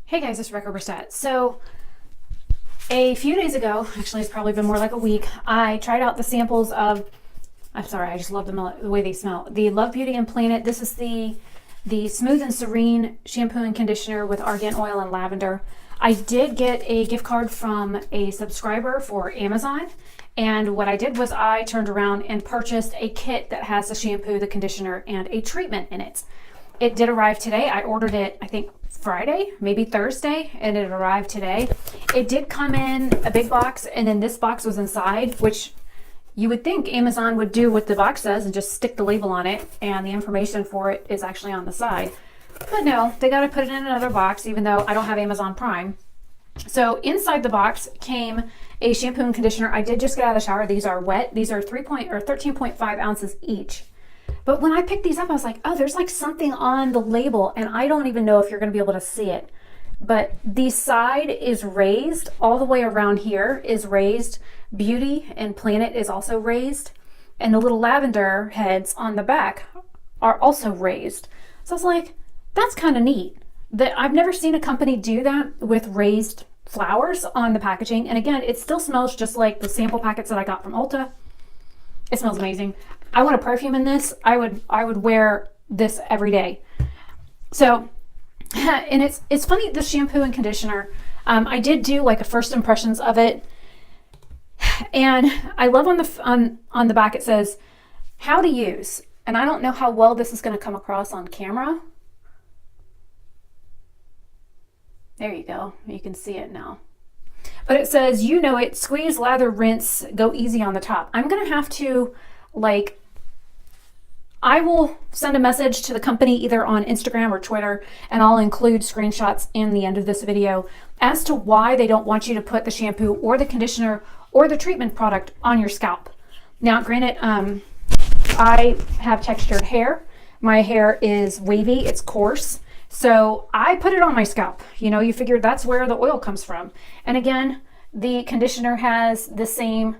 Hey guys, it's Oberstadt. So a few days ago, actually it's probably been more like a week, I tried out the samples of, I'm sorry, I just love the way they smell. The Love Beauty and Planet. This is the Smooth and Serene shampoo and conditioner with argan oil and lavender. I did get a gift card from a subscriber for Amazon. And what I did was I turned around and purchased a kit that has the shampoo, the conditioner, and a treatment in it. It did arrive today. I ordered it, I think, Friday, maybe Thursday, and it arrived today. It did come in a big box, and then this box was inside, which you would think Amazon would do what the box says and just stick the label on it, and the information for it is actually on the side. But no, they got to put it in another box, even though I don't have Amazon Prime. So inside the box came a shampoo and conditioner. I did just get out of the shower. These are wet. These are 13.5 ounces each. But when I picked these up, I was like, oh, there's like something on the label, and I don't even know if you're going to be able to see it. But the side is raised. All the way around here is raised. Beauty and Planet is also raised. And the little lavender heads on the back are also raised. So I was like, that's kind of neat. I've never seen a company do that with raised flowers on the packaging. And again, it still smells just like the sample packets that I got from Ulta. It smells amazing. I want a perfume in this. I would wear this every day. So, and it's funny, the shampoo and conditioner. I did do like a first impressions of it, and I love on the back it says how to use. And I don't know how well this is going to come across on camera. There you go. You can see it now. But it says, you know it, squeeze, lather, rinse, go easy on the top. I'm going to have to, I will send a message to the company either on Instagram or Twitter, and I'll include screenshots in the end of this video as to why they don't want you to put the shampoo or the conditioner or the treatment product on your scalp. Now, granted, I have textured hair. My hair is wavy, it's coarse. So I put it on my scalp. You know, you figure that's where the oil comes from. And again, the conditioner has the same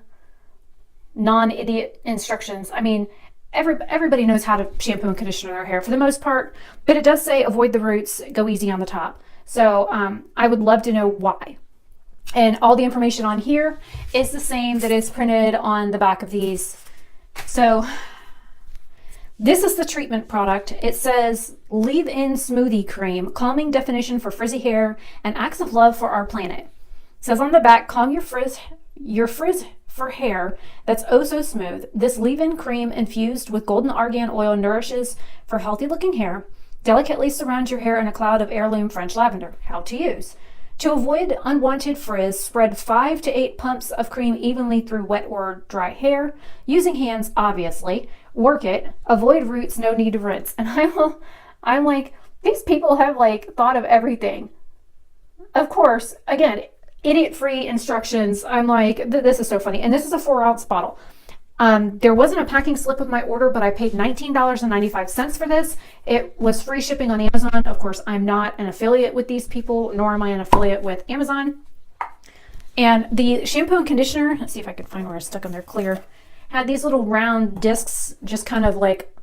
non-idiot instructions. I mean, everybody knows how to shampoo and conditioner their hair for the most part, but it does say avoid the roots, go easy on the top. So I would love to know why. And all the information on here is the same that is printed on the back of these. So this is the treatment product. It says leave-in smoothie cream, calming definition for frizzy hair and acts of love for our planet. It says on the back, calm your frizz for hair that's oh so smooth. This leave-in cream infused with golden argan oil nourishes for healthy looking hair. Delicately surrounds your hair in a cloud of heirloom French lavender. How to use. To avoid unwanted frizz, spread 5 to 8 pumps of cream evenly through wet or dry hair, using hands, obviously. Work it. Avoid roots, no need to rinse. And I'm like, these people have thought of everything. Of course, again, idiot-free instructions. I'm like, this is so funny. And this is a 4-ounce bottle. There wasn't a packing slip of my order, but I paid $19.95 for this. It was free shipping on Amazon. Of course, I'm not an affiliate with these people, nor am I an affiliate with Amazon. And the shampoo and conditioner, let's see if I can find where I stuck them. They're clear. Had these little round discs, just kind of like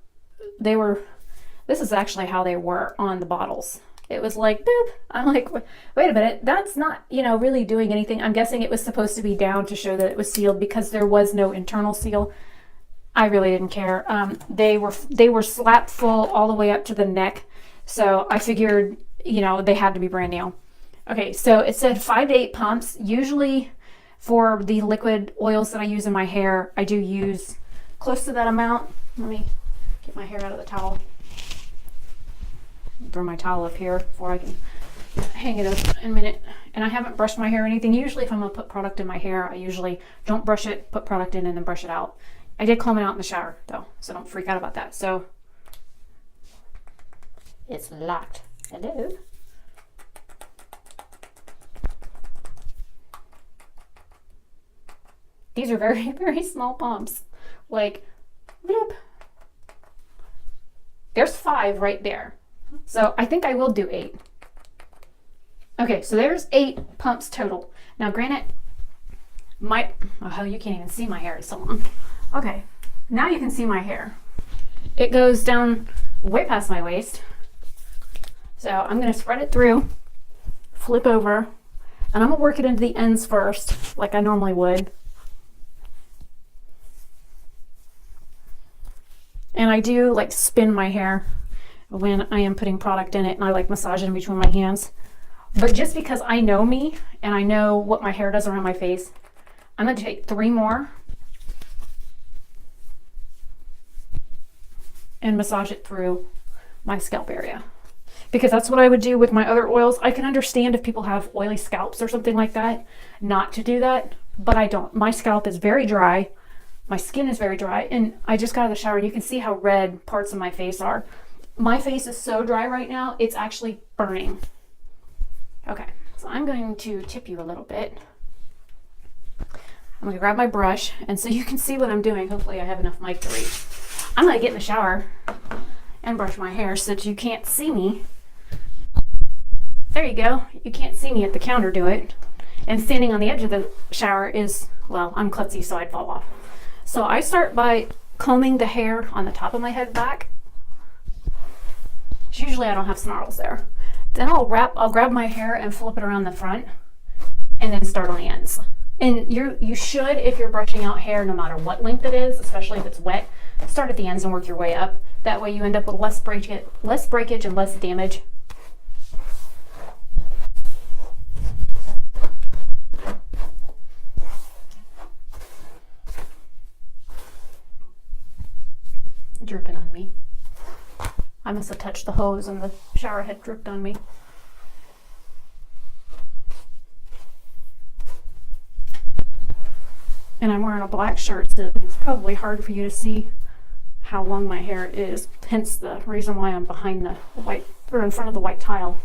this is actually how they were on the bottles. It was like, boop. I'm like, wait a minute, that's not, really doing anything. I'm guessing it was supposed to be down to show that it was sealed because there was no internal seal. I really didn't care. They were slap full all the way up to the neck. So I figured, they had to be brand new. Okay, so it said 5 to 8 pumps. Usually for the liquid oils that I use in my hair, I do use close to that amount. Let me get my hair out of the towel. Throw my towel up here before I can hang it up in a minute. And I haven't brushed my hair or anything. Usually if I'm going to put product in my hair, I usually don't brush it, put product in, and then brush it out. I did comb it out in the shower though, so don't freak out about that. So it's locked. Hello. These are very, very small pumps. Like, bloop. There's 5 right there. So I think I will do 8. Okay, so there's 8 pumps total. Now, granted, oh, you can't even see my hair. It's so long. Okay, now you can see my hair. It goes down way past my waist. So I'm going to spread it through flip over, and I'm gonna work it into the ends first, like I normally would. And I do like spin my hair when I am putting product in it, and I like massage it in between my hands. But just because I know me and I know what my hair does around my face, I'm going to take 3 more and massage it through my scalp area. Because that's what I would do with my other oils. I can understand if people have oily scalps or something like that, not to do that, but I don't. My scalp is very dry. My skin is very dry, and I just got out of the shower, and you can see how red parts of my face are. My face is so dry right now, it's actually burning. Okay, so I'm going to tip you a little bit. I'm going to grab my brush, and so you can see what I'm doing. Hopefully I have enough mic to reach. I'm going to get in the shower and brush my hair so that you can't see me. There you go. You can't see me at the counter do it. And standing on the edge of the shower is, well, I'm klutzy, so I'd fall off. So I start by combing the hair on the top of my head back. Usually I don't have snarls there. Then I'll grab my hair and flip it around the front and then start on the ends. And you should, if you're brushing out hair, no matter what length it is, especially if it's wet, start at the ends and work your way up. That way you end up with less breakage and less damage. Dripping on me. I must have touched the hose and the shower head dripped on me. And I'm wearing a black shirt, so it's probably hard for you to see how long my hair is, hence the reason why I'm behind the white, or in front of the white tile.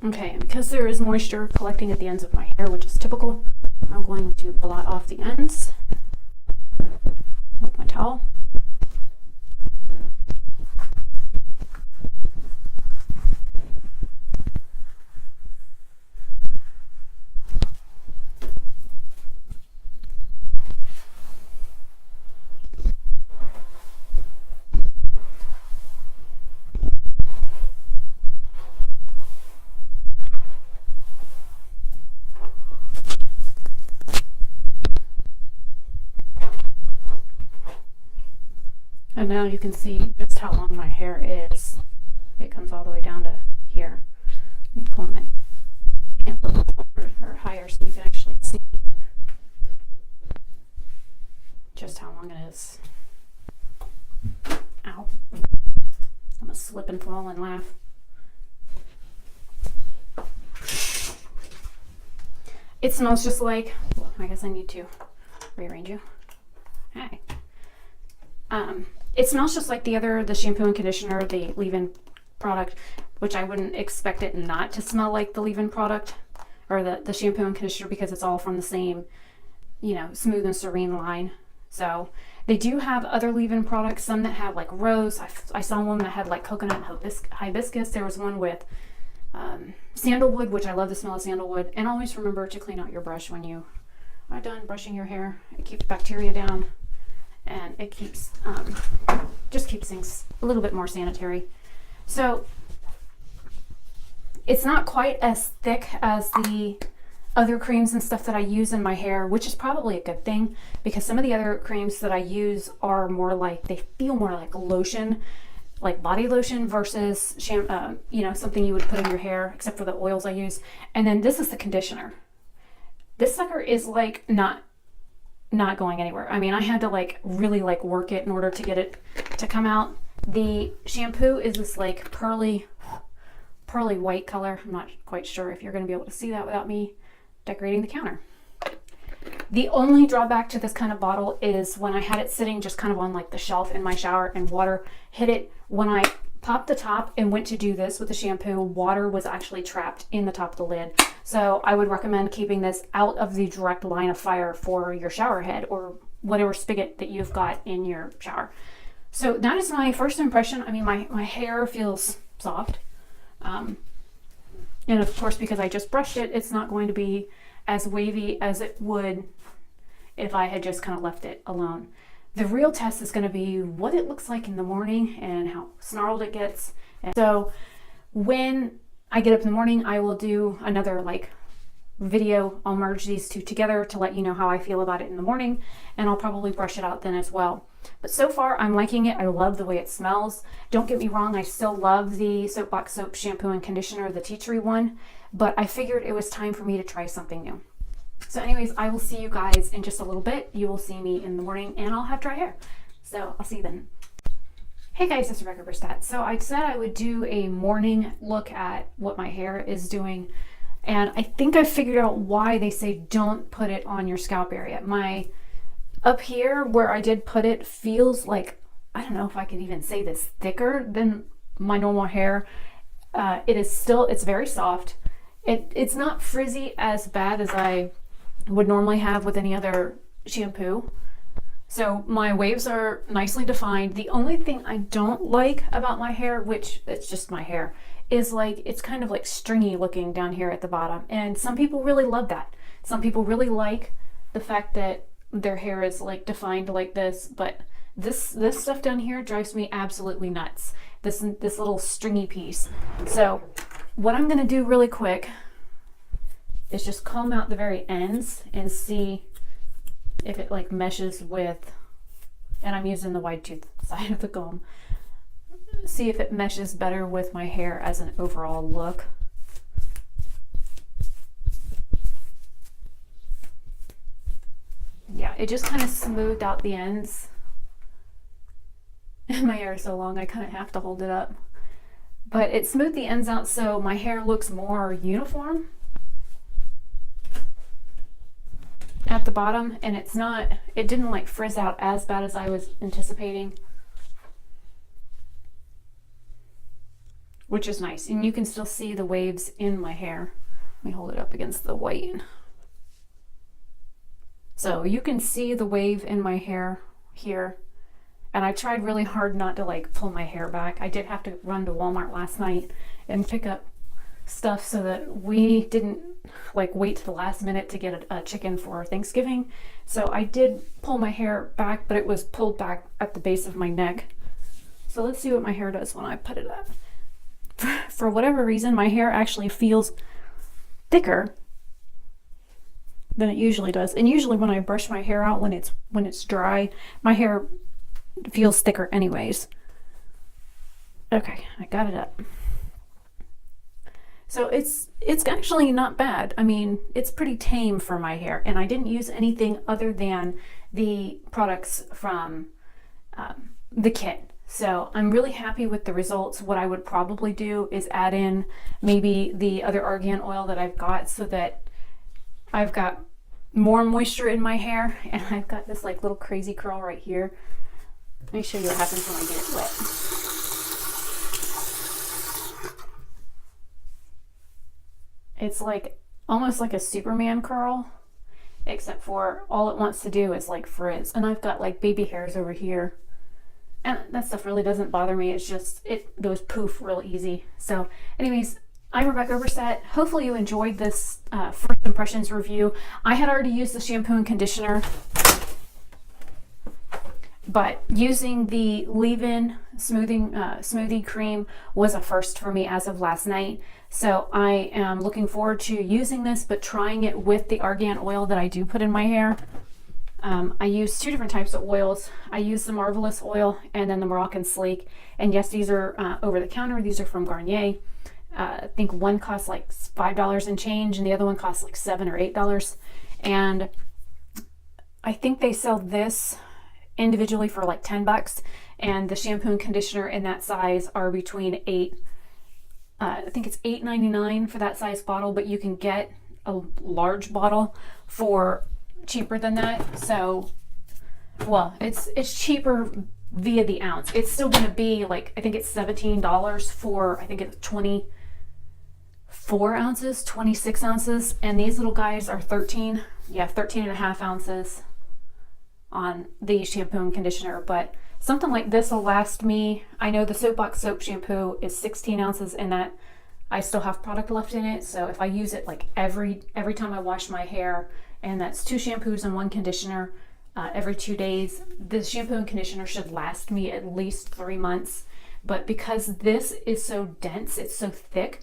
Okay, and because there is moisture collecting at the ends of my hair, which is typical, I'm going to blot off the ends with my towel. And now you can see just how long my hair is. It comes all the way down to here. Let me pull my pants a little or higher so you can actually see just how long it is. Ow. I'm gonna slip and fall and laugh. It smells just like, well, I guess I need to rearrange you. Hey. It smells just like the shampoo and conditioner, the leave-in product, which I wouldn't expect it not to smell like the leave-in product or the shampoo and conditioner because it's all from the same, Smooth and Serene line. So they do have other leave-in products, some that have like rose. I saw one that had like coconut hibiscus. There was one with sandalwood, which I love the smell of sandalwood. And always remember to clean out your brush when you are done brushing your hair. It keeps bacteria down. And it keeps, just keeps things a little bit more sanitary. So it's not quite as thick as the other creams and stuff that I use in my hair, which is probably a good thing because some of the other creams that I use are more like, they feel more like lotion, like body lotion versus something you would put in your hair, except for the oils I use. And then this is the conditioner. This sucker is like not going anywhere. I mean, I had to like really like work it in order to get it to come out. The shampoo is this like pearly white color. I'm not quite sure if you're going to be able to see that without me decorating the counter. The only drawback to this kind of bottle is when I had it sitting just kind of on like the shelf in my shower and water hit it. When I popped the top and went to do this with the shampoo, water was actually trapped in the top of the lid. So I would recommend keeping this out of the direct line of fire for your shower head or whatever spigot that you've got in your shower. So that is my first impression. I mean, my hair feels soft. And of course, because I just brushed it, it's not going to be as wavy as it would if I had just kind of left it alone. The real test is going to be what it looks like in the morning and how snarled it gets. And so when I get up in the morning, I will do another like video. I'll merge these two together to let you know how I feel about it in the morning, and I'll probably brush it out then as well. But so far I'm liking it. I love the way it smells. Don't get me wrong, I still love the Soapbox Soap shampoo and conditioner, the tea tree one, but I figured it was time for me to try something new. So anyways, I will see you guys in just a little bit. You will see me in the morning and I'll have dry hair. So I'll see you then. Hey guys, it's Rebecca Oberstadt. So I said I would do a morning look at what my hair is doing. And I think I figured out why they say don't put it on your scalp area. Up here where I did put it feels like, I don't know if I could even say this, thicker than my normal hair. It's very soft. It's not frizzy as bad as I would normally have with any other shampoo. So my waves are nicely defined. The only thing I don't like about my hair, which it's just my hair, is like it's kind of like stringy looking down here at the bottom. And some people really love that. Some people really like the fact that their hair is like defined like this, but this stuff down here drives me absolutely nuts. This little stringy piece. So what I'm gonna do really quick is just comb out the very ends and see if it like meshes with, and I'm using the wide tooth side of the comb, see if it meshes better with my hair as an overall look. Yeah, it just kind of smoothed out the ends. My hair is so long I kind of have to hold it up. But it smoothed the ends out so my hair looks more uniform at the bottom, and it didn't like frizz out as bad as I was anticipating, which is nice. And you can still see the waves in my hair. Let me hold it up against the white. So you can see the wave in my hair here. And I tried really hard not to like pull my hair back. I did have to run to Walmart last night and pick up stuff so that we didn't like wait to the last minute to get a chicken for Thanksgiving. So I did pull my hair back, but it was pulled back at the base of my neck. So let's see what my hair does when I put it up. For whatever reason, my hair actually feels thicker than it usually does. And usually when I brush my hair out when it's dry, my hair feels thicker anyways. Okay, I got it up. So it's actually not bad. I mean, it's pretty tame for my hair, and I didn't use anything other than the products from the kit. So I'm really happy with the results. What I would probably do is add in maybe the other argan oil that I've got so that I've got more moisture in my hair, and I've got this like little crazy curl right here. Let me show you what happens when I get it wet. It's like almost like a Superman curl, except for all it wants to do is like frizz. And I've got like baby hairs over here, and that stuff really doesn't bother me. It's just it goes poof real easy. So anyways, I'm Rebecca Oberstadt. Hopefully you enjoyed this first impressions review. I had already used the shampoo and conditioner, but using the leave-in smoothie cream was a first for me as of last night. So I am looking forward to using this, but trying it with the argan oil that I do put in my hair. I use two different types of oils. I use the Marvelous oil and then the Moroccan Sleek. And yes, these are over the counter. These are from Garnier. I think one costs like $5 and change, and the other one costs like $7 or $8. And I think they sell this individually for like $10, and the shampoo and conditioner in that size are between I think it's $8.99 for that size bottle, but you can get a large bottle for cheaper than that. So, well, it's cheaper via the ounce. It's still going to be like, I think it's $17 for, I think it's 24 ounces, 26 ounces, and these little guys are 13 and a half ounces. on the shampoo and conditioner, but something like this will last me. I know the Soapbox soap shampoo is 16 ounces and that I still have product left in it. So if I use it like every time I wash my hair, and that's 2 shampoos and 1 conditioner every 2 days, the shampoo and conditioner should last me at least 3 months. But because this is so dense, it's so thick,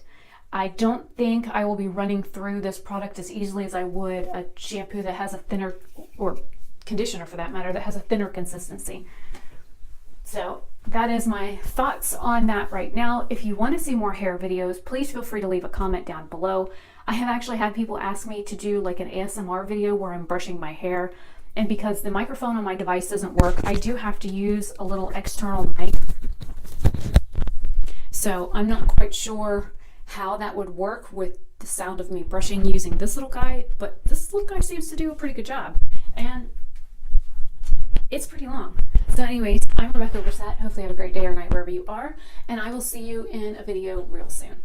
I don't think I will be running through this product as easily as I would a shampoo that has a thinner, or conditioner for that matter, that has a thinner consistency. So that is my thoughts on that right now. If you want to see more hair videos, please feel free to leave a comment down below. I have actually had people ask me to do like an ASMR video where I'm brushing my hair. And because the microphone on my device doesn't work, I do have to use a little external mic. So I'm not quite sure how that would work with the sound of me brushing using this little guy, but this little guy seems to do a pretty good job. And it's pretty long. So anyways, I'm Rebecca Oberstadt. Hopefully you have a great day or night wherever you are, and I will see you in a video real soon.